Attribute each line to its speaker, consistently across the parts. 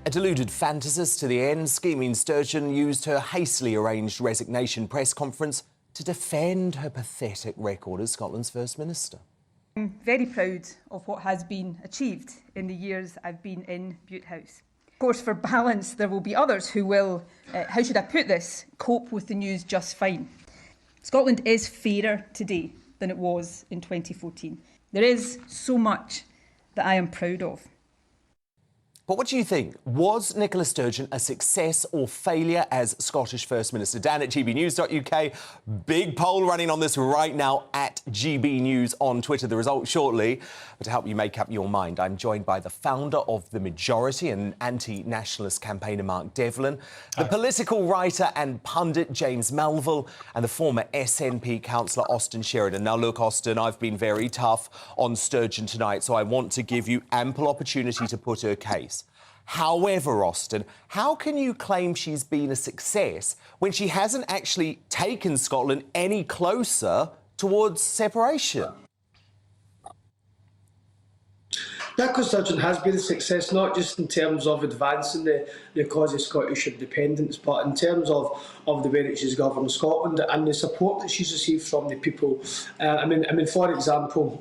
Speaker 1: A deluded fantasist to the end, scheming Sturgeon used her hastily arranged resignation press conference to defend her pathetic record as Scotland's First Minister.
Speaker 2: I'm very proud of what has been achieved in the years I've been in Bute House. Of course, for balance, there will be others who will, how should I put this, cope with the news just fine. Scotland is fairer today than it was in 2014. There is so much that I am proud of.
Speaker 1: But what do you think? Was Nicola Sturgeon a success or failure as Scottish First Minister? Dan at gbnews.uk. Big poll running on this right now at GB News on Twitter. The results shortly. But to help you make up your mind, I'm joined by the founder of The Majority and anti-nationalist campaigner Mark Devlin, the political writer and pundit James Melville, and the former SNP councillor Austin Sheridan. Now, look, Austin, I've been very tough on Sturgeon tonight, so I want to give you ample opportunity to put her case. However, Austin, how can you claim she's been a success when she hasn't actually taken Scotland any closer towards separation?
Speaker 3: Nicola Sturgeon has been a success, not just in terms of advancing the cause of Scottish independence, but in terms of the way that she's governed Scotland and the support that she's received from the people. I mean, for example,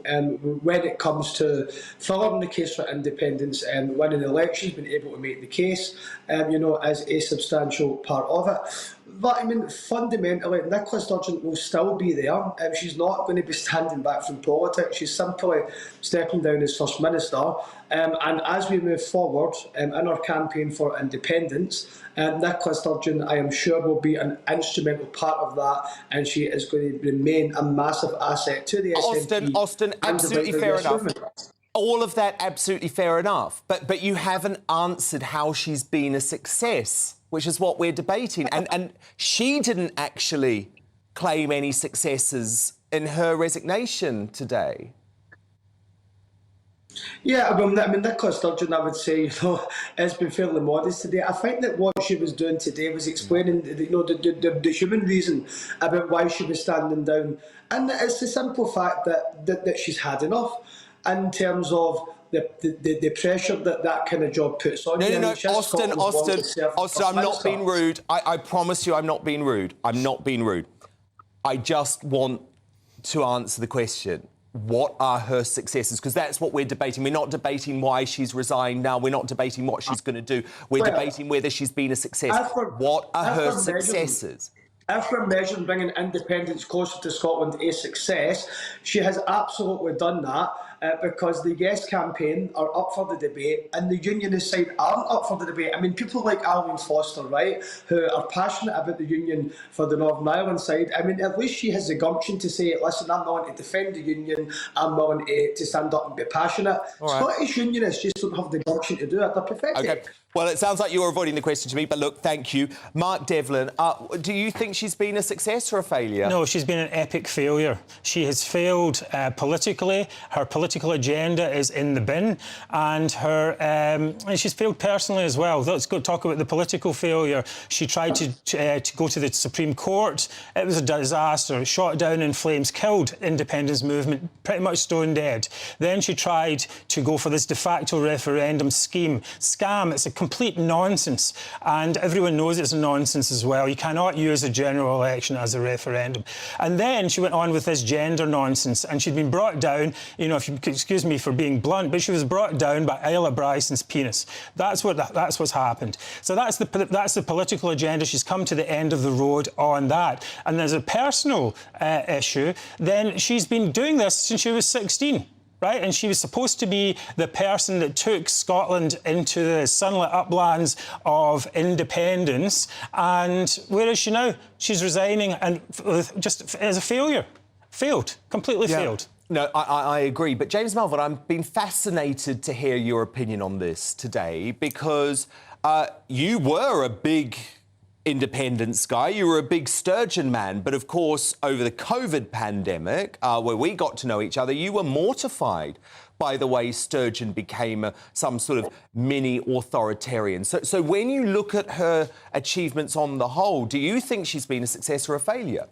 Speaker 3: when it comes to furthering the case for independence and winning elections, being able to make the case, as a substantial part of it. But I mean, fundamentally, Nicola Sturgeon will still be there. She's not going to be standing back from politics. She's simply stepping down as First Minister. And as we move forward in our campaign for independence, Nicola Sturgeon, I am sure, will be an instrumental part of that, and she is going to remain a massive asset to the SNP.
Speaker 1: Austin, absolutely fair enough. All of that, absolutely fair enough. But you haven't answered how she's been a success, which is what we're debating. And she didn't actually claim any successes in her resignation today. Yeah,
Speaker 3: I mean, Nicola Sturgeon, I would say, has been fairly modest today. I think that what she was doing today was explaining, the human reason about why she was standing down, and it's the simple fact that she's had enough in terms of the pressure that kind of job puts on you.
Speaker 1: No, Austin, I'm not being rude. I promise you, I'm not being rude. I'm not being rude. I just want to answer the question. What are her successes? Because that's what we're debating. We're not debating why she's resigned now. We're not debating what she's going to do. We're debating whether she's been a success. What are her successes?
Speaker 3: If we're measuring bringing independence closer to Scotland a success, she has absolutely done that because the Yes campaign are up for the debate and the unionist side aren't up for the debate. I mean, people like Alwyn Foster, right, who are passionate about the union for the Northern Ireland side, I mean, at least she has the gumption to say, listen, I'm willing to defend the union, I'm willing to stand up and be passionate. Right. Scottish unionists just don't have the gumption to do it. They're pathetic.
Speaker 1: Okay. Well, it sounds like you're avoiding the question to me, but look, thank you. Mark Devlin, do you think she's been a success or a failure?
Speaker 4: No, she's been an epic failure. She has failed politically. Her political agenda is in the bin, and and she's failed personally as well. Let's go talk about the political failure. She tried to go to the Supreme Court. It was a disaster. Shot down in flames, killed independence movement, pretty much stone dead. Then she tried to go for this de facto referendum scam. It's a complete nonsense, and everyone knows it's a nonsense as well. You cannot use a general election as a referendum. And then she went on with this gender nonsense, and she'd been brought down, if you could excuse me for being blunt, but she was brought down by Isla Bryson's penis. That's what's happened. So that's the political agenda. She's come to the end of the road on that. And there's a personal issue. Then she's been doing this since she was 16. Right, and she was supposed to be the person that took Scotland into the sunlit uplands of independence. And where is she now? She's resigning, and just as a failure. Failed. Completely failed.
Speaker 1: No, I agree. But James Melville, I've been fascinated to hear your opinion on this today, because you were a big independence guy. You were a big Sturgeon man, but of course, over the COVID pandemic, where we got to know each other, you were mortified by the way Sturgeon became some sort of mini authoritarian. So when you look at her achievements on the whole, do you think she's been a success or a failure?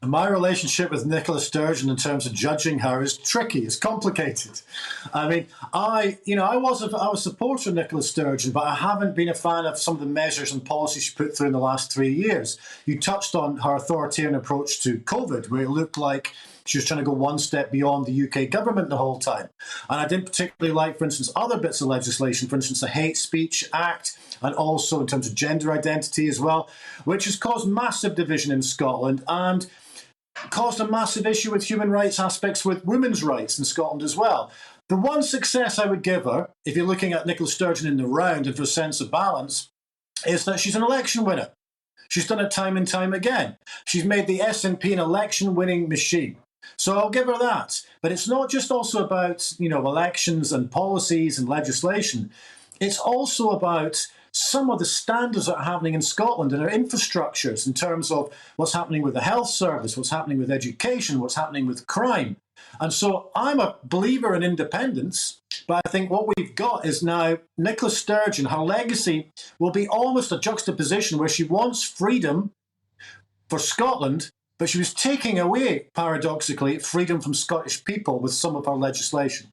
Speaker 5: My relationship with Nicola Sturgeon in terms of judging her is tricky. It's complicated. I mean, I was a supporter of Nicola Sturgeon, but I haven't been a fan of some of the measures and policies she put through in the last 3 years. You touched on her authoritarian approach to COVID, where it looked like she was trying to go one step beyond the UK government the whole time. And I didn't particularly like, for instance, other bits of legislation, for instance, the Hate Speech Act, and also in terms of gender identity as well, which has caused massive division in Scotland and caused a massive issue with human rights aspects with women's rights in Scotland as well. The one success I would give her, if you're looking at Nicola Sturgeon in the round and for a sense of balance, is that she's an election winner. She's done it time and time again. She's made the SNP an election-winning machine. So I'll give her that. But it's not just also about, elections and policies and legislation. It's also about some of the standards that are happening in Scotland and our infrastructures in terms of what's happening with the health service, what's happening with education, what's happening with crime. And so I'm a believer in independence, but I think what we've got is now Nicola Sturgeon, her legacy will be almost a juxtaposition where she wants freedom for Scotland, but she was taking away, paradoxically, freedom from Scottish people with some of her legislation.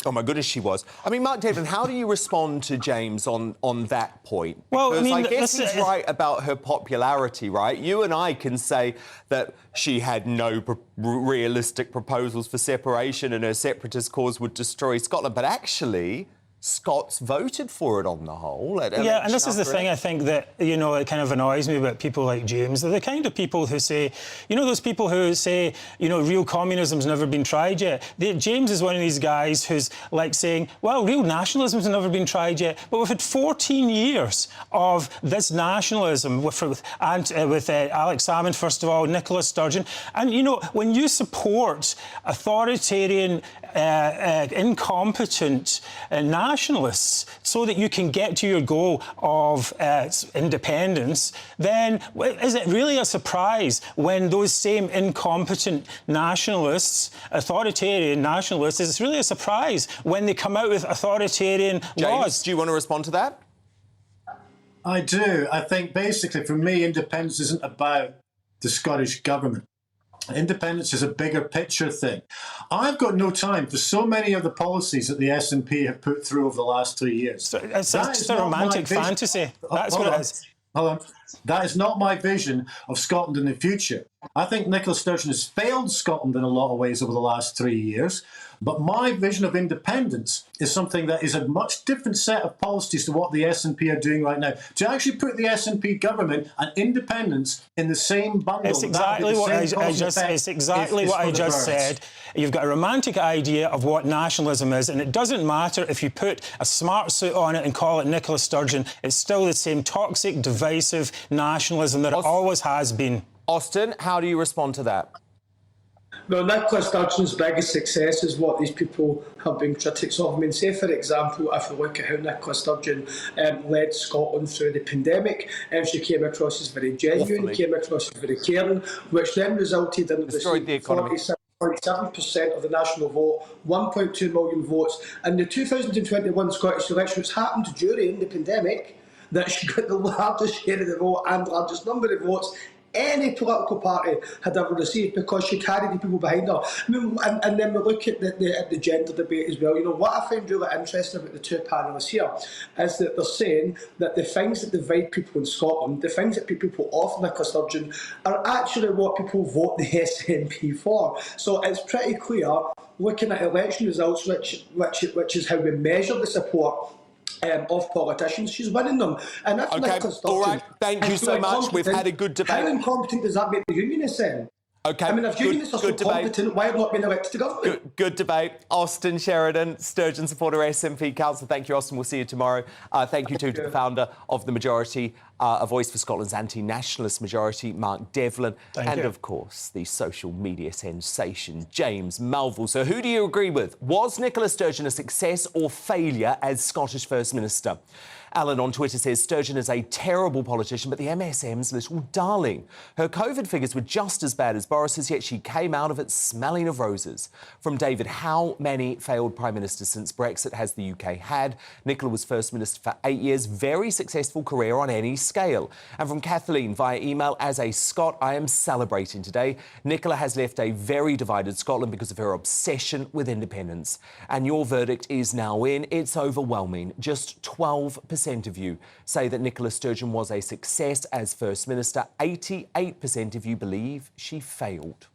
Speaker 1: Oh, my goodness, she was. I mean, Mark Devlin, how do you respond to James on that point?
Speaker 4: Well,
Speaker 1: because
Speaker 4: I
Speaker 1: guess he's right about her popularity, right? You and I can say that she had no realistic proposals for separation and her separatist cause would destroy Scotland, but actually Scots voted for it on the whole.
Speaker 4: Yeah, and this is the thing I think that, it kind of annoys me about people like James. They're the kind of people who say, those people who say, real communism's never been tried yet. James is one of these guys who's like saying, well, real nationalism's never been tried yet. But we've had 14 years of this nationalism with Alex Salmond, first of all, Nicola Sturgeon. And, when you support authoritarian, incompetent nationalists so that you can get to your goal of independence, then is it really a surprise when those same incompetent nationalists, authoritarian nationalists, is it really a surprise when they come out with authoritarian laws?
Speaker 1: James, do you want to respond to that?
Speaker 5: I do. I think basically for me, independence isn't about the Scottish government. Independence is a bigger picture thing. I've got no time for so many of the policies that the SNP have put through over the last 3 years.
Speaker 4: It's just a romantic fantasy. That's what it is.
Speaker 5: Hold on. That is not my vision of Scotland in the future. I think Nicola Sturgeon has failed Scotland in a lot of ways over the last 3 years. But my vision of independence is something that is a much different set of policies to what the SNP are doing right now. To actually put the SNP government and independence in the same bundle.
Speaker 4: It's exactly what I just said. You've got a romantic idea of what nationalism is, and it doesn't matter if you put a smart suit on it and call it Nicola Sturgeon. It's still the same toxic, divisive nationalism that it always has been.
Speaker 1: Austin, how do you respond to that?
Speaker 3: Well, Nicola Sturgeon's biggest success is what these people have been critics of. I mean, say, for example, if we look at how Nicola Sturgeon led Scotland through the pandemic, she came across as very genuine, came across as very caring, which then resulted in the 47% of the national vote, 1.2 million votes. And the 2021 Scottish election, which happened during the pandemic, that she got the largest share of the vote and largest number of votes any political party had ever received, because she carried the people behind her. I mean, and then we look at the gender debate as well. What I find really interesting about the two panellists here is that they're saying that the things that divide people in Scotland, the things that put people off Nicola Sturgeon, are actually what people vote the SNP for. So it's pretty clear, looking at election results, which is how we measure the support of politicians, she's winning them. And that's
Speaker 1: okay, all right, thank you so much. We've had a good debate.
Speaker 3: How incompetent does that make the unionists then?
Speaker 1: Okay,
Speaker 3: I mean, if unionists are so competent, why have not been elected to government?
Speaker 1: Good debate. Austin Sheridan, Sturgeon supporter, SNP councillor. Thank you, Austin. We'll see you tomorrow. Thank you too to the founder of the Majority, a voice for Scotland's anti-nationalist majority, Mark Devlin. And of course, the social media sensation, James Melville. So who do you agree with? Was Nicola Sturgeon a success or failure as Scottish First Minister? Alan on Twitter says Sturgeon is a terrible politician, but the MSM's little darling. Her COVID figures were just as bad as Boris's, yet she came out of it smelling of roses. From David, how many failed Prime Ministers since Brexit has the UK had? Nicola was First Minister for 8 years. Very successful career on any scale. And from Kathleen via email, as a Scot, I am celebrating today. Nicola has left a very divided Scotland because of her obsession with independence. And your verdict is now in. It's overwhelming. Just 12% of you say that Nicola Sturgeon was a success as First Minister. 88% of you believe she failed.